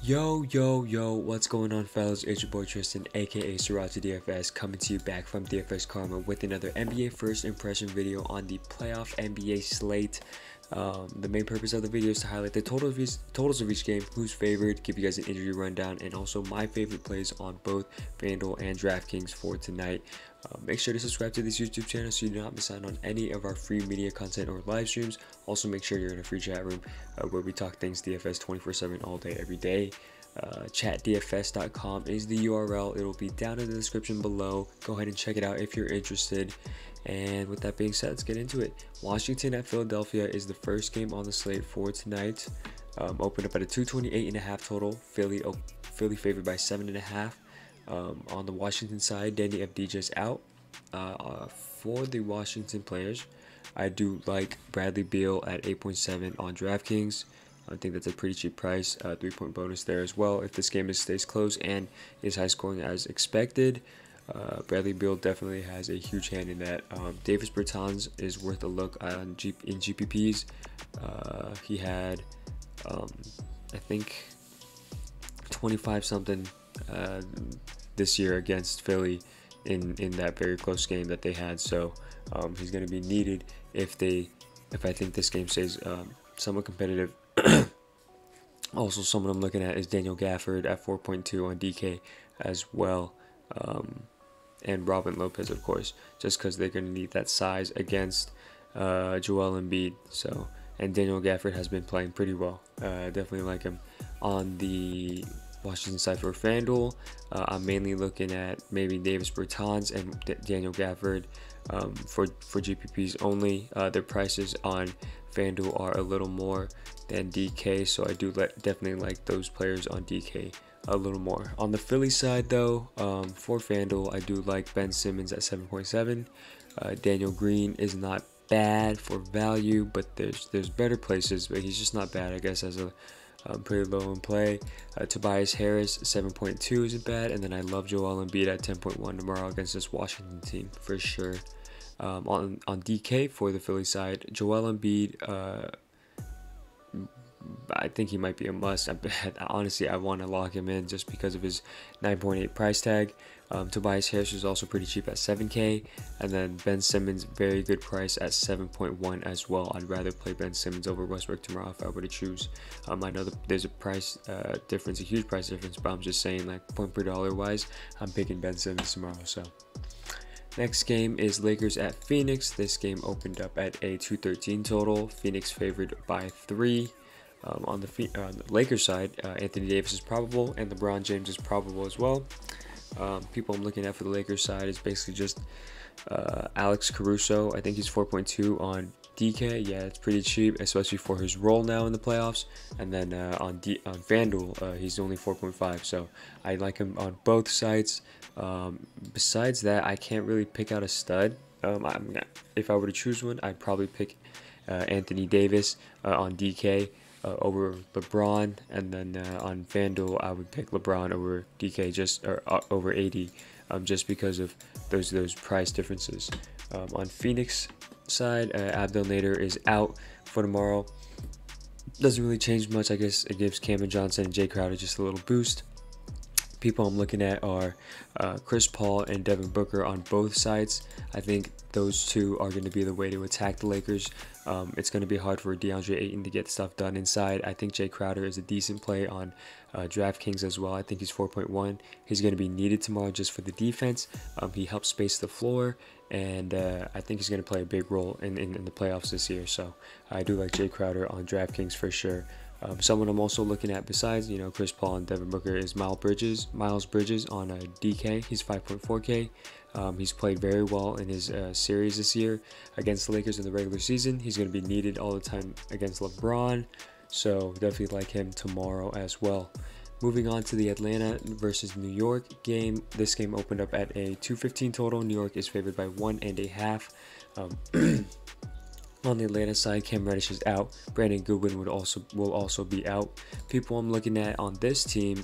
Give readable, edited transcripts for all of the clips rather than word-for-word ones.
Yo, what's going on, fellas? It's your boy Tristan, aka SrirachaDFS, coming to you back from DFS Karma with another NBA first impression video on the playoff NBA slate. The main purpose of the video is to highlight the totals of each game, who's favored, give you guys an injury rundown, and also my favorite plays on both Fanduel and Draftkings for tonight. Make sure to subscribe to this YouTube channel so you do not miss out on any of our free media content or live streams. Also, make sure you're in a free chat room where we talk things DFS 24/7 all day, every day. Chatdfs.com is the URL. It will be down in the description below. Go ahead and check it out if you're interested. And with that being said, let's get into it. Washington at Philadelphia is the first game on the slate for tonight. Opened up at a 228.5 total. Philly favored by 7.5. On the Washington side, Danny Avdija's out. For the Washington players, I do like Bradley Beal at 8.7 on DraftKings. I think that's a pretty cheap price. 3-point bonus there as well if this game stays close and is high scoring as expected. Bradley Beal definitely has a huge hand in that. Davis Bertans is worth a look in GPPs. He had, I think, 25 something this year against Philly in that very close game that they had. So he's going to be needed if I think this game stays somewhat competitive. Also, someone I'm looking at is Daniel Gafford at 4.2 on DK as well. And Robin Lopez, of course, just because they're going to need that size against Joel Embiid. So, and Daniel Gafford has been playing pretty well. Definitely like him. On the Washington side for FanDuel, I'm mainly looking at maybe Davis Bertans and Daniel Gafford for GPPs only. Their prices on FanDuel are a little more than DK, so I do definitely like those players on DK a little more. On the Philly side, though, for FanDuel, I do like Ben Simmons at 7.7. Daniel Green is not bad for value, but there's better places, but he's just not bad, I guess, as a pretty low in play. Tobias Harris 7.2 isn't bad, and then I love Joel Embiid at 10.1 tomorrow against this Washington team for sure. On DK for the Philly side, Joel Embiid, I think he might be a must. Honestly, I want to lock him in just because of his 9.8 price tag. Tobias Harris is also pretty cheap at 7K, and then Ben Simmons, very good price at 7.1 as well. I'd rather play Ben Simmons over Westbrook tomorrow if I were to choose. I know there's a price difference, a huge price difference, but I'm just saying, like, point per dollar wise, I'm picking Ben Simmons tomorrow. So next game is Lakers at Phoenix. This game opened up at a 213 total. Phoenix favored by 3. On the Lakers side, Anthony Davis is probable and LeBron James is probable as well. People I'm looking at for the Lakers side is basically just Alex Caruso. I think he's 4.2 on DK. Yeah, it's pretty cheap, especially for his role now in the playoffs. And then on FanDuel, he's only 4.5. So I like him on both sides. Besides that, I can't really pick out a stud. If I were to choose one, I'd probably pick Anthony Davis on DK. Over LeBron, and then on FanDuel I would pick LeBron over DK over AD, just because of those price differences. On Phoenix side, Abdel Nader is out for tomorrow. Doesn't really change much. I guess it gives Cameron Johnson and Jay Crowder just a little boost. People I'm looking at are Chris Paul and Devin Booker on both sides. I think those two are going to be the way to attack the Lakers. It's going to be hard for DeAndre Ayton to get stuff done inside. I think Jay Crowder is a decent play on DraftKings as well. I think he's 4.1. He's going to be needed tomorrow just for the defense. He helps space the floor, and I think he's going to play a big role in the playoffs this year. So I do like Jay Crowder on DraftKings for sure. Someone I'm also looking at besides, Chris Paul and Devin Booker is Miles Bridges on DK. He's 5.4K. He's played very well in his series this year against the Lakers in the regular season. He's going to be needed all the time against LeBron, so definitely like him tomorrow as well. Moving on to the Atlanta versus New York game. This game opened up at a 215 total. New York is favored by 1.5. On the Atlanta side, Cam Reddish is out. Brandon Goodwin will also be out. People I'm looking at on this team,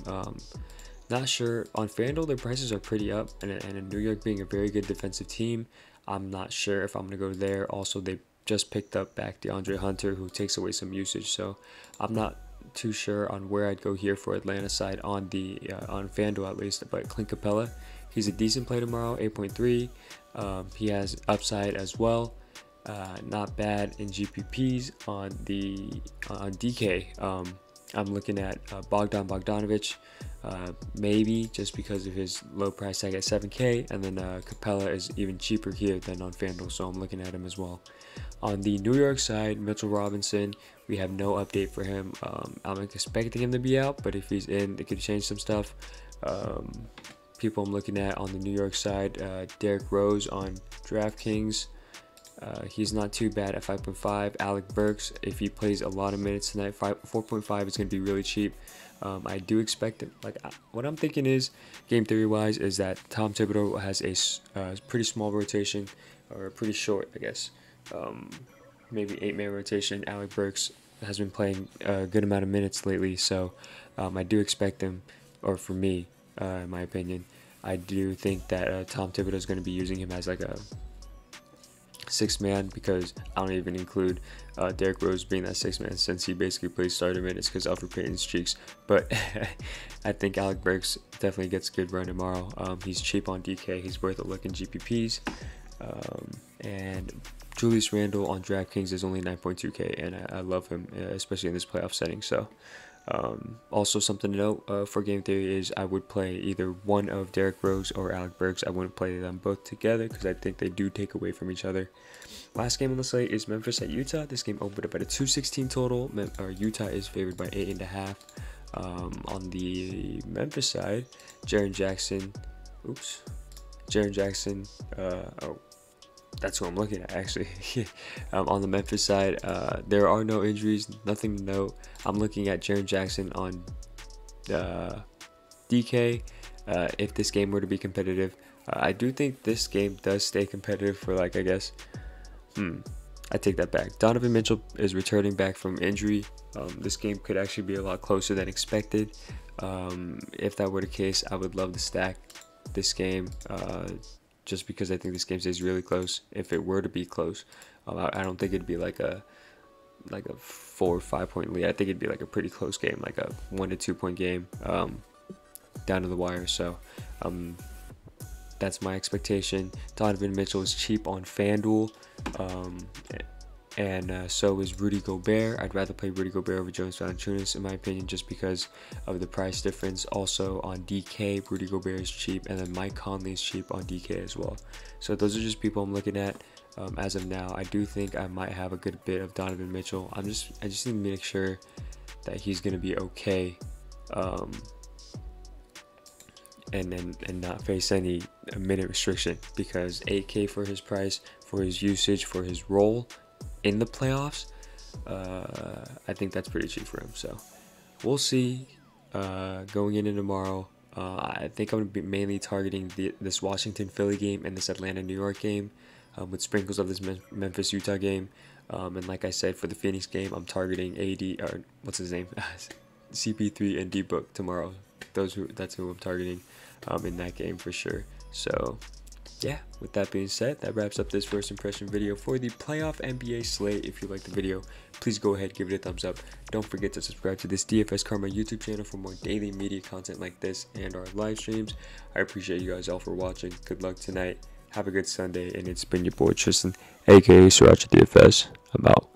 not sure. On FanDuel, their prices are pretty up, and in New York being a very good defensive team, I'm not sure if I'm going to go there. Also, they just picked up back DeAndre Hunter, who takes away some usage, so I'm not too sure on where I'd go here for Atlanta side on the on FanDuel at least, but Clint Capella, he's a decent play tomorrow, 8.3. He has upside as well. Not bad in GPPs on DK. I'm looking at Bogdanovic, maybe just because of his low price tag at 7K, and then Capella is even cheaper here than on FanDuel, so I'm looking at him as well. On the New York side, Mitchell Robinson, we have no update for him. I'm expecting him to be out, but if he's in, it could change some stuff. People I'm looking at on the New York side, Derrick Rose on Draftkings. He's not too bad at 5.5. Alec Burks, if he plays a lot of minutes tonight, 4.5 is going to be really cheap. I do expect him. What I'm thinking is, game theory wise, is that Tom Thibodeau has a pretty small rotation, or pretty short, I guess. Maybe 8-man rotation. Alec Burks has been playing a good amount of minutes lately, so I do expect him, or for me, in my opinion, I do think that Tom Thibodeau is going to be using him as like a 6-man, because I don't even include Derrick Rose being that 6-man since he basically plays starter minutes because Alfred Payton's cheeks. But I think Alec Burks definitely gets a good run tomorrow. He's cheap on DK. He's worth a look in GPPs. And Julius Randle on DraftKings is only 9.2K, and I love him, especially in this playoff setting. So also something to note for game theory is I would play either one of Derrick Rose or Alec Burks. I wouldn't play them both together because I think they do take away from each other. Last game on the slate is Memphis at Utah. This game opened up at a 216 total. Utah is favored by 8.5. On the Memphis side, Jaren Jackson. Oh, that's who I'm looking at actually. On the Memphis side, there are no injuries, nothing to note. I'm looking at Jaren Jackson on DK. If this game were to be competitive, I do think this game does stay competitive for I take that back. Donovan Mitchell is returning back from injury. This game could actually be a lot closer than expected. If that were the case, I would love to stack this game. Just because I think this game stays really close. If it were to be close, I don't think it'd be like a 4 or 5 point lead. I think it'd be like a pretty close game, like a 1 to 2 point game, down to the wire. So that's my expectation. Donovan Mitchell is cheap on FanDuel, and so is Rudy Gobert. I'd rather play Rudy Gobert over Jonas Valanciunas in my opinion, just because of the price difference. Also on DK, Rudy Gobert is cheap, and then Mike Conley is cheap on DK as well. So those are just people I'm looking at as of now. I do think I might have a good bit of Donovan Mitchell. I just need to make sure that he's going to be okay, and not face any minute restriction, because 8K for his price, for his usage, for his role in the playoffs, I think that's pretty cheap for him. So we'll see going into tomorrow. I think I'm going to be mainly targeting this Washington-Philly game and this Atlanta-New York game, with sprinkles of this Memphis-Utah game. And like I said, for the Phoenix game, I'm targeting AD, or what's his name, CP3 and D-Book tomorrow. That's who I'm targeting in that game for sure. So yeah, with that being said, that wraps up this first impression video for the playoff NBA slate. If you liked the video, please go ahead, give it a thumbs up. Don't forget to subscribe to this DFS Karma YouTube channel for more daily media content like this and our live streams. I appreciate you guys all for watching. Good luck tonight. Have a good Sunday, and it's been your boy Tristan, aka SrirachaDFS. I'm out.